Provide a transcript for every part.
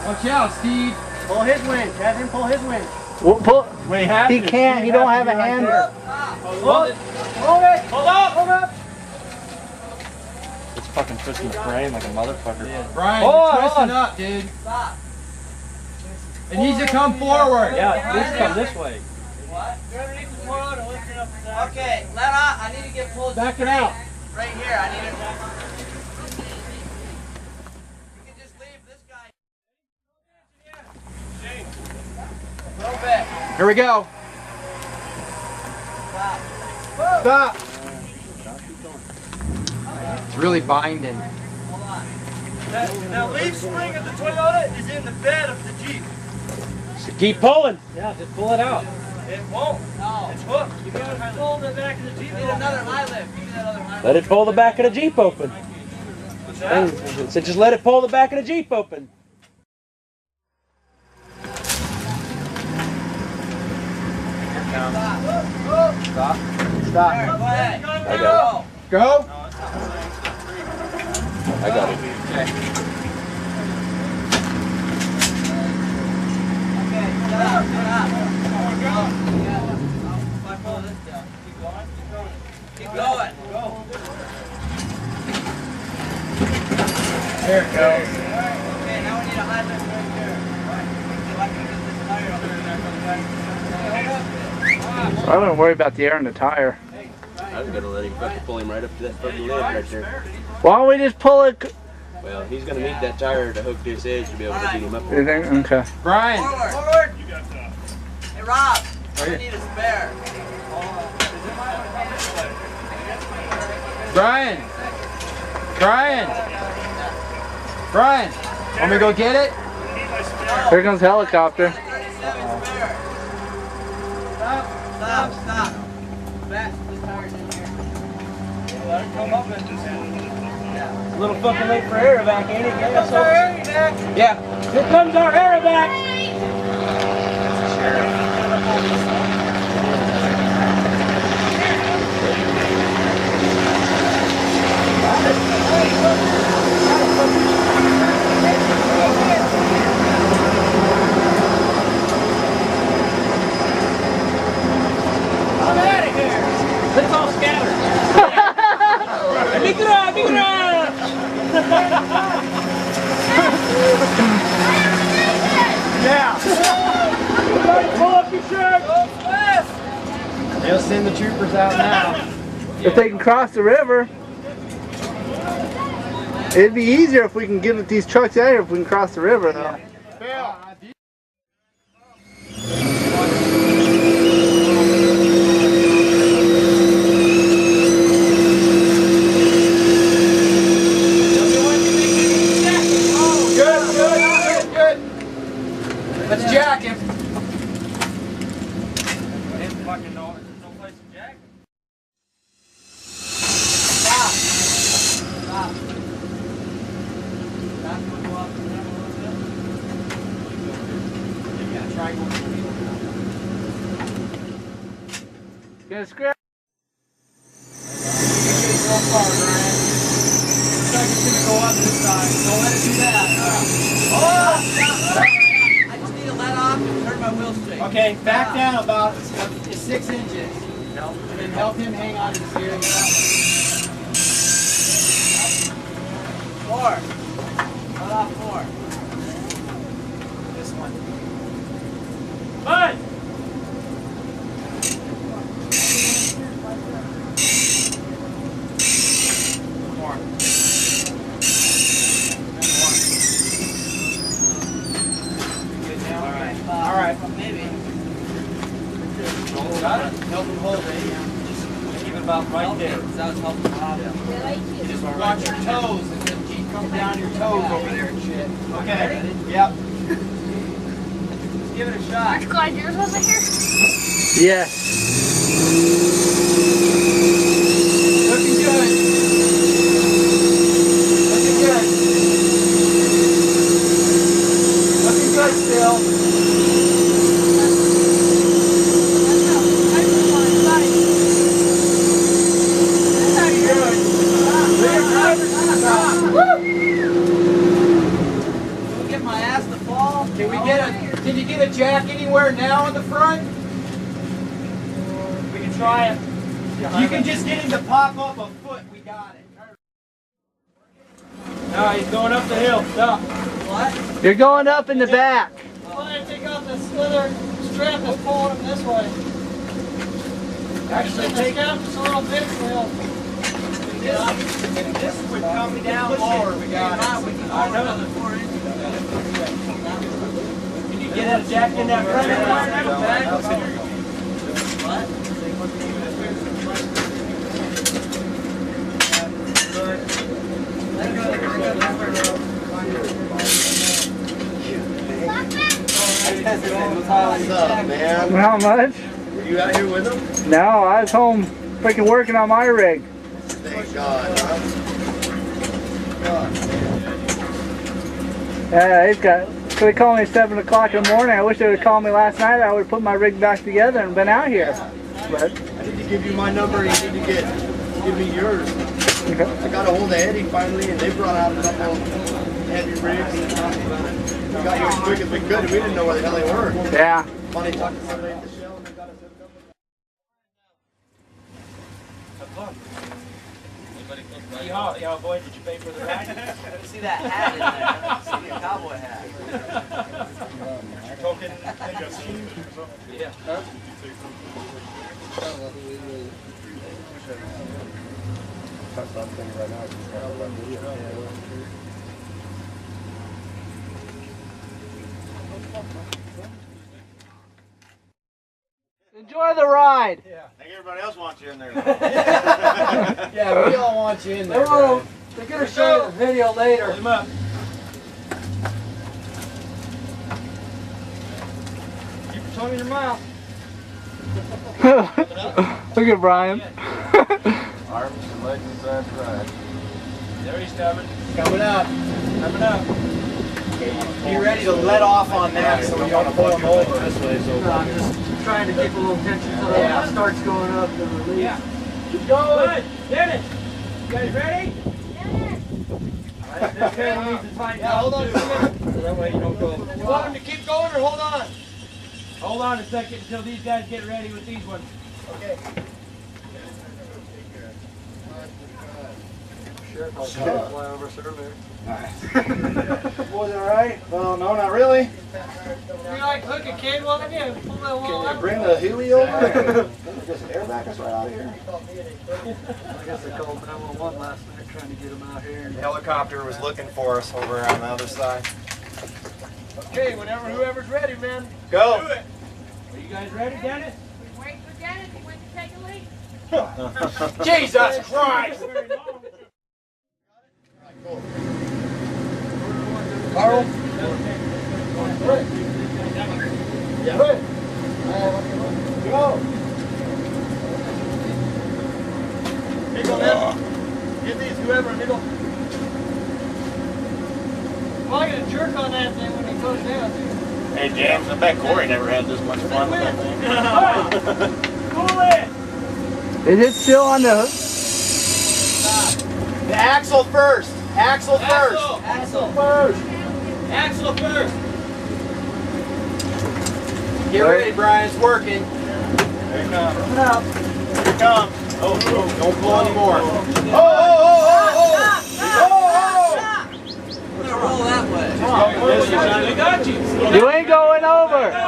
Watch out, Steve. Pull his winch. Have him pull his winch. Pull. Wait, have He can't. He don't have a hand. Hold it. Hold it. Hold up. Hold up. It's fucking twisting the frame like a motherfucker. Yeah. Brian, you're twisting up, dude. Stop. It needs to come forward. Yeah, this come this way. What? Okay, let out. I need to get pulled. Back it out. Right here. I need it. You can just leave this guy. A little bit. Here we go. Stop. Stop. It's really binding. Hold on. That leaf spring of the Toyota is in the bed of the Jeep. So keep pulling. Yeah, just pull it out. It won't. No. It's hooked. You gotta pull the back of the Jeep. You need another high lift. Give me that other high lift. Let it pull the back of the Jeep open. So just let it pull the back of the Jeep open. Stop. Stop. There, go ahead. I got it. Go. I got it. Okay. Okay, shut up, shut up. Yeah. If I pull this down. Keep going, keep going. Keep going. Go. There it goes. Okay, now we need a high lift right there. See if I can get this tire over there. Hold up. I don't worry about the air in the tire. I was gonna let him fucking pull him right up to that fucking lid right there. Why don't we just pull it? Well, he's gonna need that tire to hook this edge to be able to beat him up. You think? Okay. Brian. Forward. Forward. Hey, Rob. I need a spare. Brian. Brian. Brian. Want me to go get it? Here comes the helicopter. 37 spare. Stop. Stop. Stop. Back. This tire's in here. Let it come up and A little fucking late for aerovac, ain't it? Here comes our area back. Yeah. Here comes our aerovac. I'm out of here. Let's all scatter. Migra, migra. Yeah. Pull up your shirt. Go fast. They'll send the troopers out now. If they can cross the river, it'd be easier if we can get these trucks out here if we can cross the river, though. Bill. Let's jack him. Didn't fucking know. There's no place to jack. Stop. Stop. Back one go up and down a little bit. Yeah, try going. Get a scrap. Go far, Ryan. Looks like it's gonna go up this side. Don't let it do that. Stop. I just need to let off and turn my wheel straight. Okay, back down about 6 inches. And then help him hang on to the steering wheel. 4. Let off 4. This one. Bud! More. Good now? All right. Maybe. Got it? Help him hold it. Just keep it about right there. That was helpful. Just watch your toes and then keep coming down your toes over there and shit. Okay. Yep. Let's give it a shot. Aren't you glad yours wasn't here? Yes. Looking good. Looking good. Looking good still. Get my ass to fall. Can you get a jack anywhere now in the front? We can try it. You can just get him to pop up a foot. We got it. No, he's going up the hill. Stop. What? You're going up in the back. Why don't I take off this leather strap that's pulling him this way? Actually, the strap's a little big for him. If this would come down lower, we got it. I know. 4 inches. Can you get that jack in that front? What? What's up, man? How much? Were you out here with them? No, I was home freaking working on my rig. Thank God, huh? God. Yeah, they've got. Could have called me at 7 o'clock in the morning. I wish they would have called me last night. I would have put my rig back together and been out here. But I need to give you my number and you need to give me yours. I got a hold of Eddie finally and they brought out a couple heavy rigs. We got here as quick as we could and we didn't know where the hell they were. yeah. Funny talking to somebody at the show and they got us hooked up. Y'all boy, did you pay for the ride? See that hat in there? See a cowboy hat. Token. Yeah. Enjoy the ride. I think everybody else wants you in there. Yeah, we all want you in there. Brian. They're gonna show you the video later. Hold him up. Keep your tongue in your mouth. Look at Brian. Arms and legs inside the ride. There he's coming. Coming up. Coming up. Be ready to let off on that so we don't pull him over. I'm just trying to keep a little tension so that starts going up and release. Yeah. Keep going. Dennis, you guys ready? This guy needs to tighten up Hold on too. a second. So that way you don't go. You want him to keep going or hold on? Hold on a second until these guys get ready with these ones. Okay. Was it alright? Well, no, not really. You like hook a cable on you? Pull that wall Can you up. bring the Huey over? Just airback us right out of here. I guess I called 911 last night trying to get them out here. The helicopter was looking for us over on the other side. Okay, whenever whoever's ready, man. Go! Are you guys ready, Dennis? Wait for Dennis, he went to take a leak. Jesus Christ! Carl? Yeah. Go! Middle, get these, whoever, middle. Well, I got a jerk on that thing when it goes down, too. Hey James, I bet Corey never had this much fun with that thing. Cool it! Is it still on the hook? The axle first. Axle first. Axle first. Axle first. Get ready, Brian. It's working. Here it comes. Coming up. Here it comes. Oh, Don't pull anymore. We're gonna roll that way. We got you. You ain't going over. Hang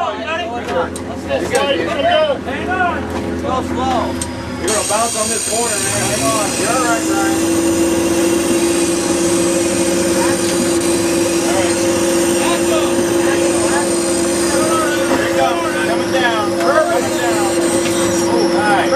on. Go slow. You're gonna bounce on this corner, man. Hang on. You're all right, Brian. Here it comes. Coming down. Coming down. Oh, nice.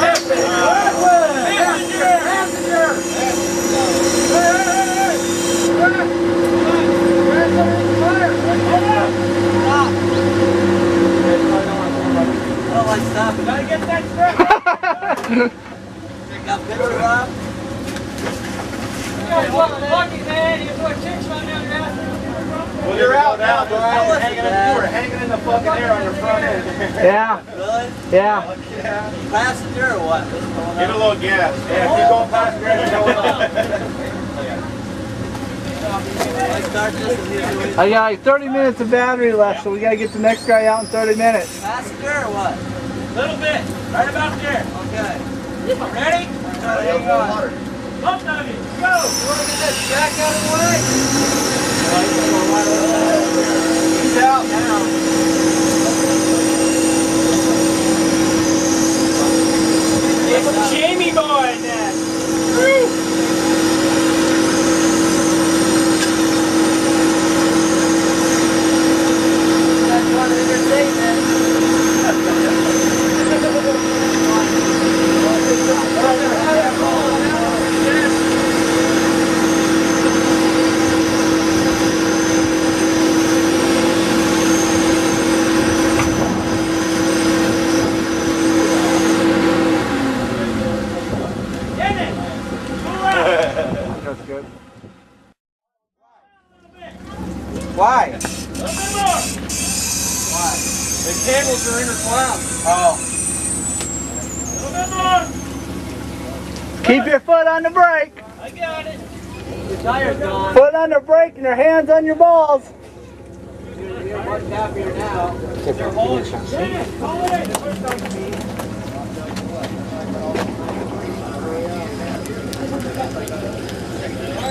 I don't like stopping. Gotta get that strap. Got picture up. Lucky man, you put chicks on down your ass. Well, you're out now, Brian. You're Hanging in the fucking air on your front end. Yeah. Really? Yeah. Passenger or what? What's going on? Give it a little gas. Yeah, keep going past the ground. I got like 30 minutes of battery left, so we gotta get the next guy out in 30 minutes. Passenger or what? Little bit. Right about there. Okay. Ready? Pump nugget. Go. You want to get this jack out of the way? He's out now. It's Jamie boy in that. Woo. That's one of your statements. That's good. Why? A little bit more. Why? The cables are intertwined. Oh. A little bit more. Keep your foot on the brake. I got it. Your tire's gone. Foot on the brake and your hands on your balls. You're much happier now. They're holding. Dennis, call it in.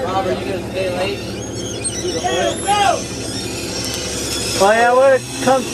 Rob, are you going to stay late? Dennis, go. Oh yeah, when it comes